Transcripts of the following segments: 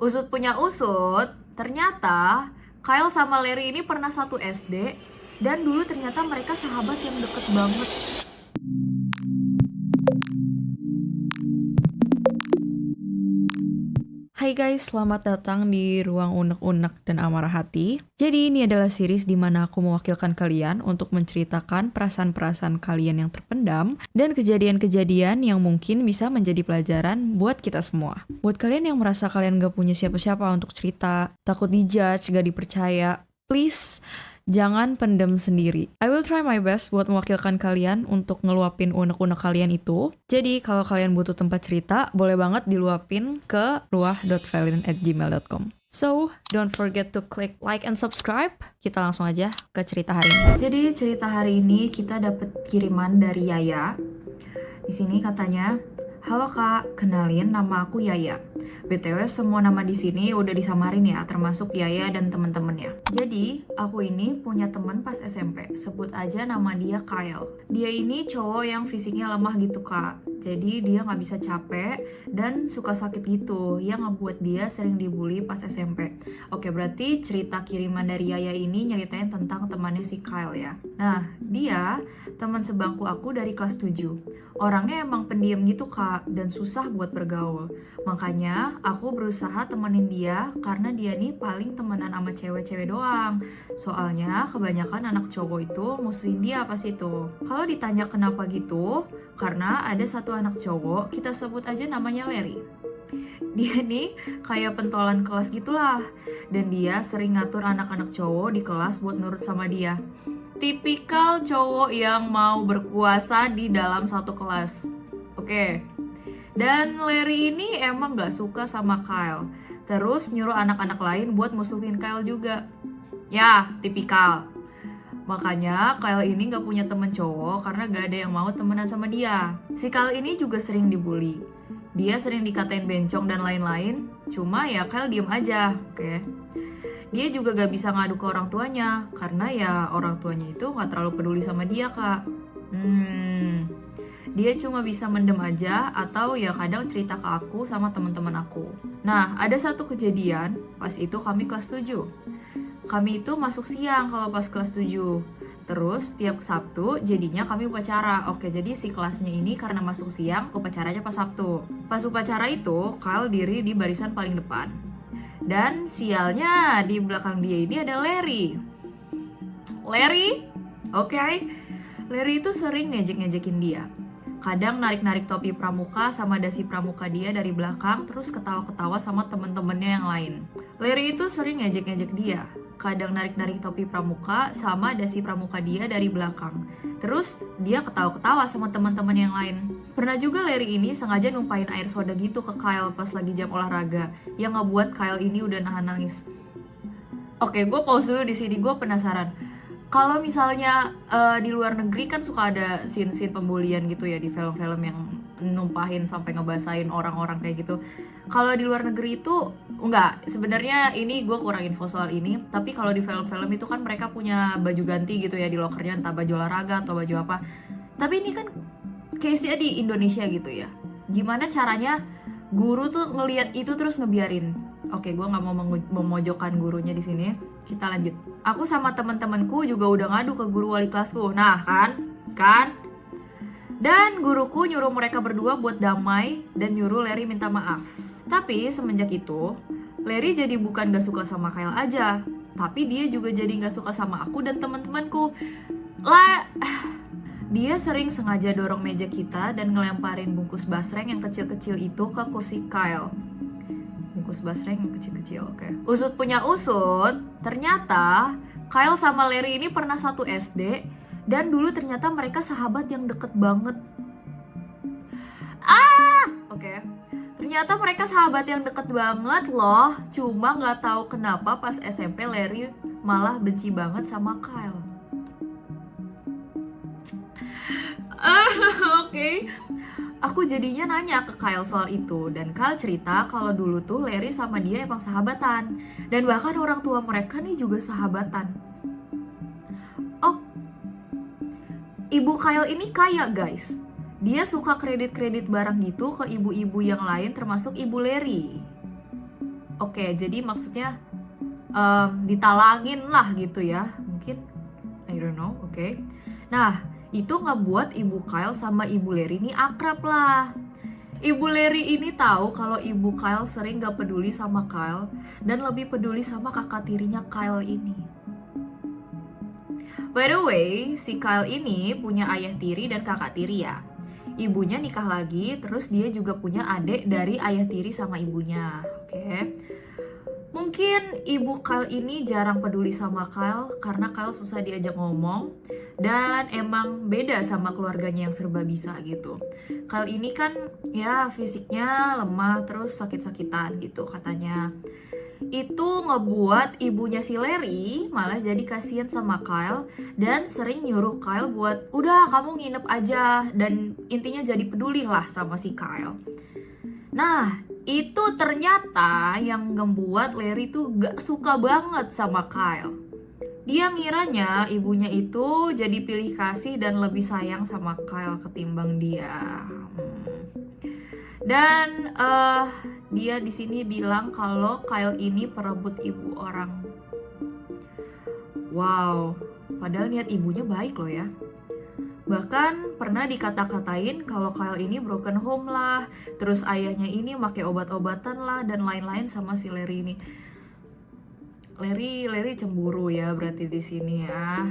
Usut punya usut, ternyata Kyle sama Larry ini pernah satu SD dan dulu ternyata mereka sahabat yang deket banget. Hai guys, selamat datang di Ruang Unek-Unek dan Amarah Hati. Jadi ini adalah series di mana aku mewakilkan kalian untuk menceritakan perasaan-perasaan kalian yang terpendam dan kejadian-kejadian yang mungkin bisa menjadi pelajaran buat kita semua. Buat kalian yang merasa kalian gak punya siapa-siapa untuk cerita, takut dijudge, gak dipercaya, please jangan pendem sendiri. I will try my best buat mewakilkan kalian untuk ngeluapin unek-unek kalian itu. Jadi kalau kalian butuh tempat cerita, boleh banget diluapin ke ruah.valen@gmail.com. So, don't forget to click like and subscribe. Kita langsung aja ke cerita hari ini. Jadi cerita hari ini kita dapat kiriman dari Yaya. Di sini katanya, "Halo Kak, kenalin nama aku Yaya. BTW semua nama di sini udah disamarin ya, termasuk Yaya dan temen-temennya. Jadi, aku ini punya temen pas SMP, sebut aja nama dia Kyle. Dia ini cowok yang fisiknya lemah gitu Kak. Jadi dia nggak bisa capek dan suka sakit gitu, yang ngebuat dia sering dibully pas SMP. Oke, berarti cerita kiriman dari Yaya ini nyeritain tentang temannya si Kyle ya. Nah, dia teman sebangku aku dari kelas 7. Orangnya emang pendiam gitu Kak, dan susah buat bergaul. Makanya aku berusaha temenin dia karena dia nih paling temenan sama cewek-cewek doang. Soalnya kebanyakan anak cowok itu musuhin dia pas itu. Kalau ditanya kenapa gitu, karena ada satu anak cowok, kita sebut aja namanya Larry. Dia nih kayak pentolan kelas gitulah. Dan dia sering ngatur anak-anak cowok di kelas buat nurut sama dia. Tipikal cowok yang mau berkuasa di dalam satu kelas. Oke. Dan Larry ini emang gak suka sama Kyle. Terus nyuruh anak-anak lain buat musuhin Kyle juga. Ya, tipikal. Makanya Kyle ini gak punya temen cowok karena gak ada yang mau temenan sama dia. Si Kyle ini juga sering dibully. Dia sering dikatain bencong dan lain-lain. Cuma ya Kyle diem aja, oke. Dia juga gak bisa ngadu ke orang tuanya, karena ya orang tuanya itu gak terlalu peduli sama dia, Kak. Dia cuma bisa mendem aja, atau ya kadang cerita ke aku sama teman-teman aku. Nah, ada satu kejadian, pas itu kami kelas 7. Kami itu masuk siang kalau pas kelas 7. Terus tiap Sabtu jadinya kami upacara. Oke, jadi si kelasnya ini karena masuk siang, upacaranya pas Sabtu. Pas upacara itu, Kyle diri di barisan paling depan. Dan sialnya di belakang dia ini ada Larry. Larry? Oke. Larry itu sering ngejek-ngejekin dia. Kadang narik-narik topi pramuka sama dasi pramuka dia dari belakang, terus ketawa-ketawa sama temen-temennya yang lain. Larry itu sering ngejek-ngejek dia. Kadang narik-narik topi pramuka sama dasi pramuka dia dari belakang. Terus dia ketawa-ketawa sama teman-teman yang lain. Pernah juga Larry ini sengaja numpahin air soda gitu ke Kyle pas lagi jam olahraga, yang ngebuat Kyle ini udah nahan nangis. Oke, gue pause dulu di sini. Gue penasaran. Kalau misalnya di luar negeri kan suka ada scene-scene pembulian gitu ya di film-film yang numpahin sampai ngebasahin orang-orang kayak gitu. Kalau di luar negeri itu enggak, sebenarnya ini gue kurang info soal ini. Tapi kalau di film-film itu kan mereka punya baju ganti gitu ya di lokernya, entah baju olahraga atau baju apa. Tapi ini kan case-nya di Indonesia gitu ya. Gimana caranya guru tuh ngelihat itu terus ngebiarin? Oke, gue nggak mau memojokkan gurunya di sini. Kita lanjut. Aku sama teman-temanku juga udah ngadu ke guru wali kelasku. Nah, kan. Dan guruku nyuruh mereka berdua buat damai dan nyuruh Larry minta maaf. Tapi semenjak itu, Larry jadi bukan gak suka sama Kyle aja, tapi dia juga jadi gak suka sama aku dan teman-temanku. Dia sering sengaja dorong meja kita dan ngelemparin bungkus basreng yang kecil-kecil itu ke kursi Kyle. Bungkus basreng yang kecil-kecil, oke. Usut punya usut, ternyata Kyle sama Larry ini pernah satu SD dan dulu ternyata mereka sahabat yang deket banget. Oke. Ternyata mereka sahabat yang deket banget loh. Cuma nggak tahu kenapa pas SMP Larry malah benci banget sama Kyle. Oke. Aku jadinya nanya ke Kyle soal itu, dan Kyle cerita kalau dulu tuh Larry sama dia emang sahabatan, dan bahkan orang tua mereka nih juga sahabatan. Oh, ibu Kyle ini kaya guys. Dia suka kredit-kredit barang gitu ke ibu-ibu yang lain termasuk ibu Larry. Oke, jadi maksudnya ditalangin lah gitu ya, mungkin, I don't know. Oke. Nah, itu ngebuat ibu Kyle sama ibu Larry ini akrab lah. Ibu Larry ini tahu kalau ibu Kyle sering gak peduli sama Kyle dan lebih peduli sama kakak tirinya Kyle ini. By the way, si Kyle ini punya ayah tiri dan kakak tiri ya. Ibunya nikah lagi, terus dia juga punya adik dari ayah tiri sama ibunya. Oke. Mungkin ibu Kyle ini jarang peduli sama Kyle karena Kyle susah diajak ngomong dan emang beda sama keluarganya yang serba bisa gitu. Kyle ini kan ya fisiknya lemah terus sakit-sakitan gitu katanya. Itu ngebuat ibunya si Larry malah jadi kasihan sama Kyle dan sering nyuruh Kyle buat udah kamu nginep aja dan intinya jadi peduli lah sama si Kyle. Nah, itu ternyata yang membuat Larry tuh gak suka banget sama Kyle. Dia ngiranya ibunya itu jadi pilih kasih dan lebih sayang sama Kyle ketimbang dia. Dan dia di sini bilang kalau Kyle ini perebut ibu orang. Wow, padahal niat ibunya baik loh ya. Bahkan pernah dikata-katain kalau Kyle ini broken home lah, terus ayahnya ini pakai obat-obatan lah dan lain-lain sama si Larry ini. Larry cemburu ya berarti di sini ya.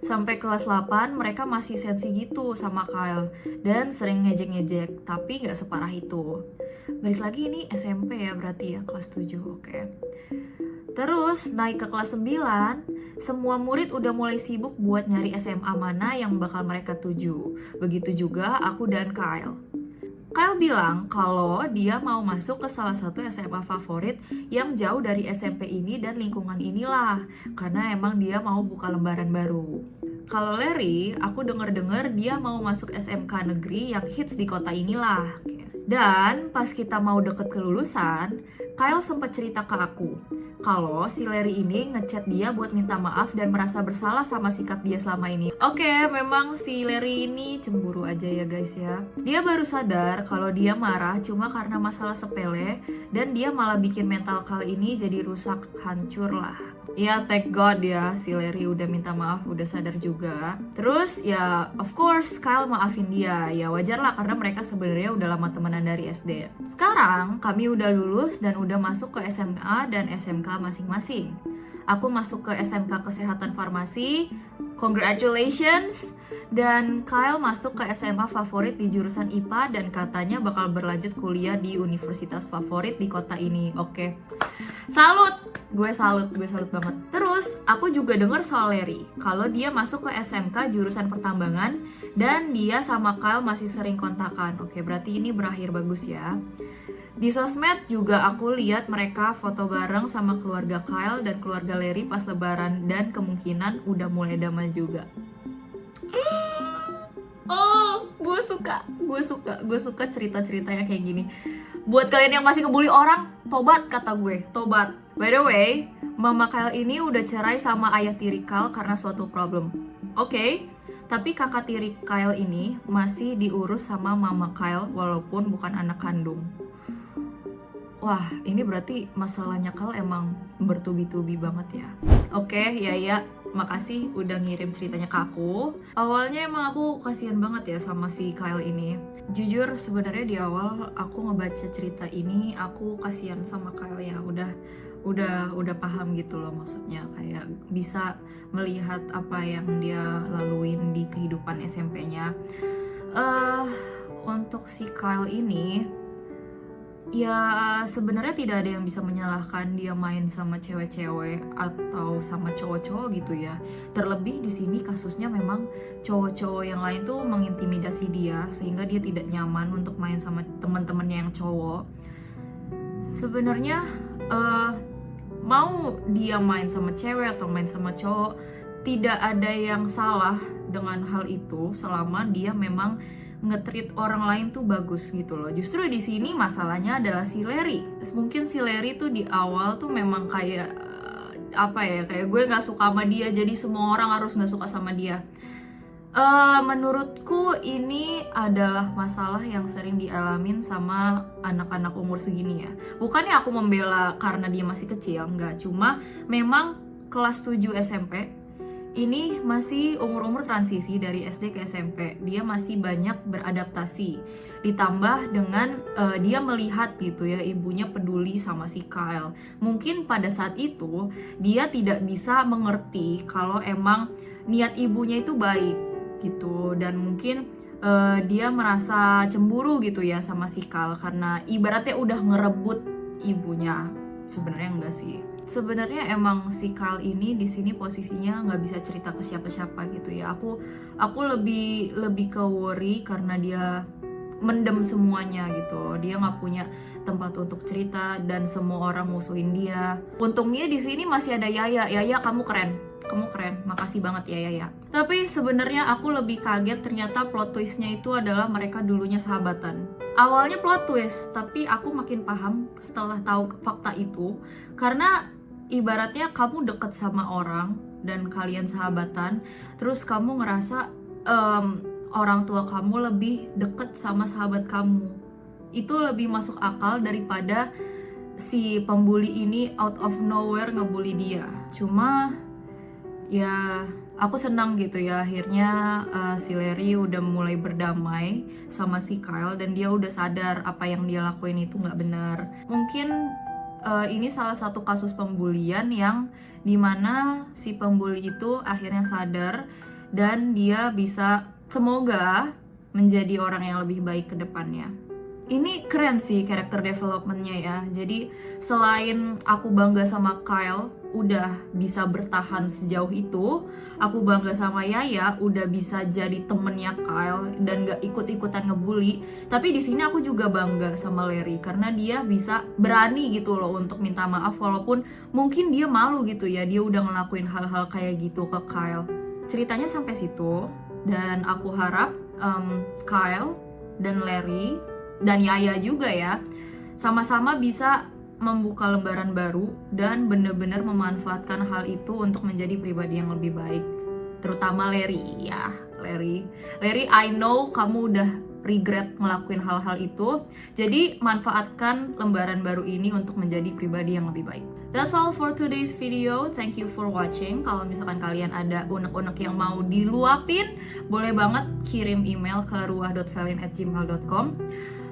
Sampai kelas 8 mereka masih sensi gitu sama Kyle dan sering ngejek-ngejek, tapi nggak separah itu. Balik lagi ini SMP ya berarti ya, kelas 7, oke. Terus naik ke kelas 9, semua murid udah mulai sibuk buat nyari SMA mana yang bakal mereka tuju. Begitu juga aku dan Kyle. Kyle bilang kalau dia mau masuk ke salah satu SMA favorit yang jauh dari SMP ini dan lingkungan inilah, karena emang dia mau buka lembaran baru. Kalau Larry, aku denger-denger dia mau masuk SMK negeri yang hits di kota inilah. Dan pas kita mau deket kelulusan, Kyle sempat cerita ke aku kalau si Larry ini ngechat dia buat minta maaf dan merasa bersalah sama sikap dia selama ini. Oke, memang si Larry ini cemburu aja ya guys ya. Dia baru sadar kalau dia marah cuma karena masalah sepele dan dia malah bikin mental Kyle ini jadi rusak, hancur lah. Ya thank God ya si Larry udah minta maaf, udah sadar juga. Terus ya of course Kyle maafin dia. Ya wajar lah karena mereka sebenarnya udah lama temenan dari SD. Sekarang kami udah lulus dan udah masuk ke SMA dan SMK masing-masing. Aku masuk ke SMK Kesehatan Farmasi. Congratulations. Dan Kyle masuk ke SMA favorit di jurusan IPA dan katanya bakal berlanjut kuliah di universitas favorit di kota ini. Oke. Salut. Gue salut banget. Terus aku juga dengar soal Larry, kalau dia masuk ke SMK jurusan pertambangan dan dia sama Kyle masih sering kontakan. Oke, berarti ini berakhir bagus ya. Di sosmed juga aku lihat mereka foto bareng sama keluarga Kyle dan keluarga Larry pas lebaran dan kemungkinan udah mulai damai juga. Oh, gue suka cerita-cerita yang kayak gini. Buat kalian yang masih ngebully orang, tobat kata gue, tobat. By the way, mama Kyle ini udah cerai sama ayah tiri Kyle karena suatu problem. Oke, tapi kakak tiri Kyle ini masih diurus sama mama Kyle walaupun bukan anak kandung. Wah, ini berarti masalahnya Kyle emang bertubi-tubi banget ya. Oke, ya, makasih udah ngirim ceritanya ke aku. Awalnya emang aku kasihan banget ya sama si Kyle ini. Jujur sebenarnya di awal aku ngebaca cerita ini aku kasihan sama Kyle ya. Udah paham gitu loh, maksudnya kayak bisa melihat apa yang dia laluin di kehidupan SMP-nya. Untuk si Kyle ini ya sebenarnya tidak ada yang bisa menyalahkan dia main sama cewek-cewek atau sama cowok-cowok gitu ya. Terlebih di sini kasusnya memang cowok-cowok yang lain tuh mengintimidasi dia sehingga dia tidak nyaman untuk main sama teman-temannya yang cowok. Sebenarnya mau dia main sama cewek atau main sama cowok, tidak ada yang salah dengan hal itu selama dia memang nge-treat orang lain tuh bagus gitu loh. Justru di sini masalahnya adalah si Larry. Mungkin si Larry tuh di awal tuh memang kayak kayak gue nggak suka sama dia, jadi semua orang harus nggak suka sama dia. Menurutku ini adalah masalah yang sering dialamin sama anak-anak umur segini ya. Bukannya aku membela karena dia masih kecil, enggak. Cuma memang kelas 7 SMP ini masih umur-umur transisi dari SD ke SMP. Dia masih banyak beradaptasi. Ditambah dengan dia melihat gitu ya, ibunya peduli sama si Kyle. Mungkin pada saat itu dia tidak bisa mengerti kalau emang niat ibunya itu baik gitu. Dan mungkin dia merasa cemburu gitu ya sama si Kyle karena ibaratnya udah ngerebut ibunya. Sebenarnya enggak sih. Sebenarnya emang si Kyle ini di sini posisinya nggak bisa cerita ke siapa-siapa gitu ya. Aku lebih ke worry karena dia mendem semuanya gitu loh. Dia nggak punya tempat untuk cerita dan semua orang musuhin dia. Untungnya di sini masih ada Yaya. Yaya, kamu keren. Kamu keren. Makasih banget ya Yaya. Tapi sebenarnya aku lebih kaget ternyata plot twistnya itu adalah mereka dulunya sahabatan. Awalnya plot twist, tapi aku makin paham setelah tahu fakta itu. Karena ibaratnya kamu deket sama orang dan kalian sahabatan, terus kamu ngerasa orang tua kamu lebih deket sama sahabat kamu. Itu lebih masuk akal daripada si pembuli ini out of nowhere ngebully dia. Cuma ya aku senang gitu ya akhirnya si Larry udah mulai berdamai sama si Kyle dan dia udah sadar apa yang dia lakuin itu nggak benar. Mungkin ini salah satu kasus pembulian yang dimana si pembuli itu akhirnya sadar dan dia bisa semoga menjadi orang yang lebih baik ke depannya. Ini keren sih karakter developmentnya ya. Jadi selain aku bangga sama Kyle udah bisa bertahan sejauh itu, aku bangga sama Yaya udah bisa jadi temennya Kyle dan gak ikut-ikutan ngebully. Tapi di sini aku juga bangga sama Larry karena dia bisa berani gitu loh untuk minta maaf walaupun mungkin dia malu gitu ya, dia udah ngelakuin hal-hal kayak gitu ke Kyle. Ceritanya sampai situ dan aku harap Kyle dan Larry dan Yaya juga ya sama-sama bisa membuka lembaran baru dan benar-benar memanfaatkan hal itu untuk menjadi pribadi yang lebih baik. Terutama Larry ya, Larry, I know kamu udah regret ngelakuin hal-hal itu. Jadi manfaatkan lembaran baru ini untuk menjadi pribadi yang lebih baik. That's all for today's video. Thank you for watching. Kalau misalkan kalian ada unek-unek yang mau diluapin, boleh banget kirim email ke ruah.velin@gmail.com.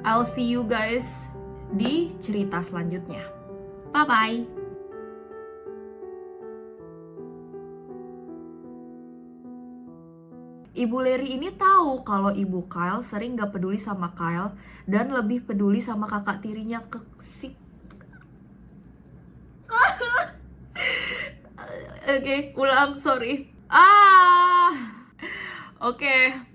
I'll see you guys di cerita selanjutnya. Bye-bye! Ibu Larry ini tahu kalau ibu Kyle sering gak peduli sama Kyle dan lebih peduli sama kakak tirinya Oke, ulang, sorry. Oke.